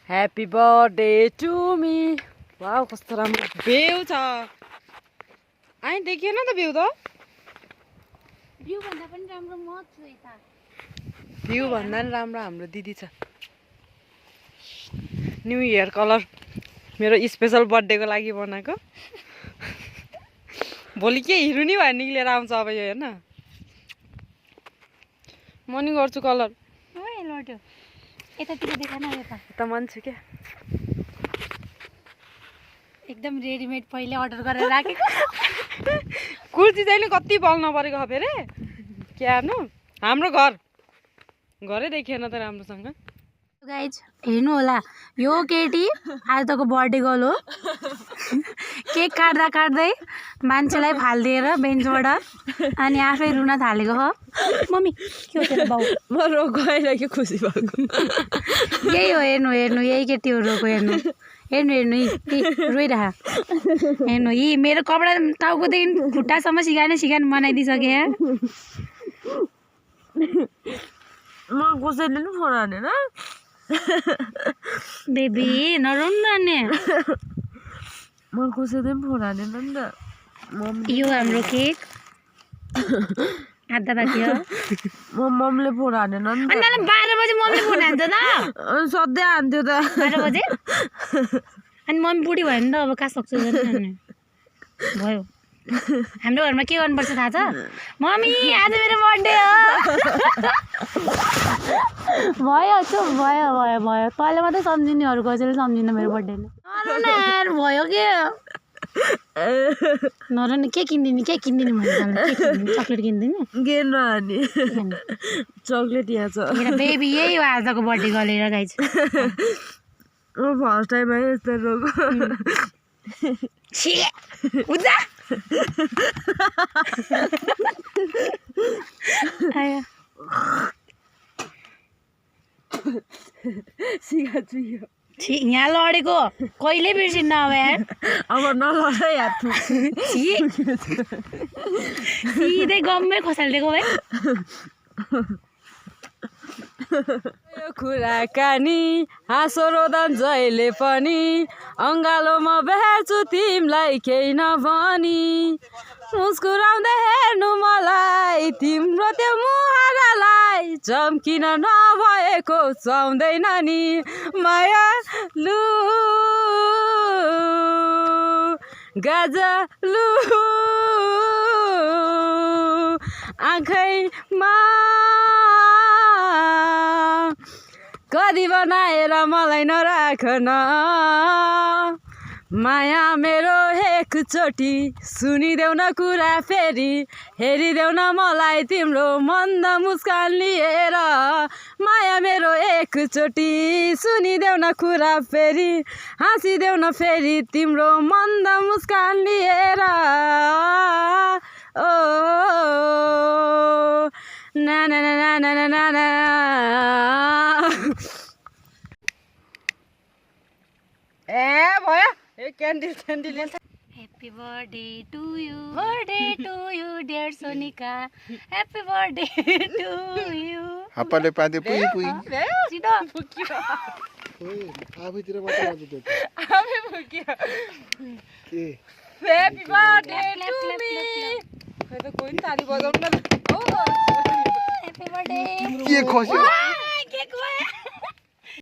Happy birthday to me. Wow कस्तो राम्रो बेउ छ। आइ देखिएन त बेउ त? भ्यू भन्दा पनि राम्रो म छु यता। भ्यू भन्दा पनि राम्रो हाम्रो दिदी छ। न्यू इयर कलर मेरो स्पेशल बर्थडेको लागि बनाएको। भोलि के हिरोनी भएर निक्लेर आउँछ अब यो हेर्न। म नि गर्छु कलर। ओए लड्यो। यतातिर देखा न यता। त मन छु के। एकदम रेडीमेड पहिले अर्डर गरेर राखेको। कुर्ती चाहिँ कति बल्न परेको हो फेरि के हेर्नु हाम्रो घरै देखिएन त राम्रोसँग। गाइज हेर्नु होला यो केटी आज तको बर्थडे गर्ल हो। केक काट्दै मान्छेलाई फालिदिएर बेन्चबाट अनि आफै रुन थालेको हो। मम्मी के हो तेरो बाउ? म रोको आइरहेको खुसी भएको। यही हो हेर्नु यही केटी हो रोको हेर्नु यी रोइरह हेर्नु यी मेरो कपडा टाउकोदेखि खुट्टासम्म सिकान बनाइदिइसके। म कसैले नि फोन हानेन बेबी नरुनु नि। म कसैले पनि फोन हानेन नि त। यो हाम्रो केक आधा बाँकी हो। म मम्मीले फोन हानेन नि त। 12 बजे मम्मीले फोन हान्छ त। सधैँ हान्थ्यो त। 12 बजे अनि मम्मी बुढी भयो नि त अब कहाँ सक्छु भयो। हाम्रो घरमा के गर्नुपर्छ थाहा छ? मम्मी आज मेरो बर्थडे हो। भयो चुप भयो तैँले मात्रै सम्झिने अरू कसैले सम्झिन मेरो बर्थडे भयो के नरन के किनिदिने भने चक्लेट किनिदिने के नहाने चक्लेट यहाँ छ। बेबी यही हो आजको बर्थडे गरेर गाइज। फर्स्ट टाइम है यस्तो रोग। यहाँ लडेको कहिले बिर्सिन्न अब यार। अब नलड हात सिधै गम्मै खसालिदिएको है। यो कुराकानी हाँसो रोदन जहिले पनि अङ्गालोमा भेट्छु तिमीलाई केही नभनी। मुस्कुराउँदै हेर्नु मलाई तिम्रो त्यो मुहारालाई चम्किन नभएको चाउँदैन नि माया लु गाजलु आँखैमा कति बनाएर मलाई नराखन माया मेरो एकचोटि सुनिदेऊ न कुरा फेरि हेरिदेऊ न मलाई तिम्रो मन्द मुस्कान लिएर माया मेरो एकचोटि सुनिदेऊ न कुरा फेरि हाँसिदेऊ न फेरि तिम्रो मन्द मुस्कान लिएर ओ ना ना ना ना ना ना ना ना। ए भयो ए candle Happy birthday to you dear Sonika. Happy birthday to you. हापाले पादे पुई पुई सिधो फुक्यो आफैतिर मात्र आउँछ त्यो आफै फुक्यो के Happy birthday to me खै त कोही ताली बजाउन न। Happy birthday. के खस्यो के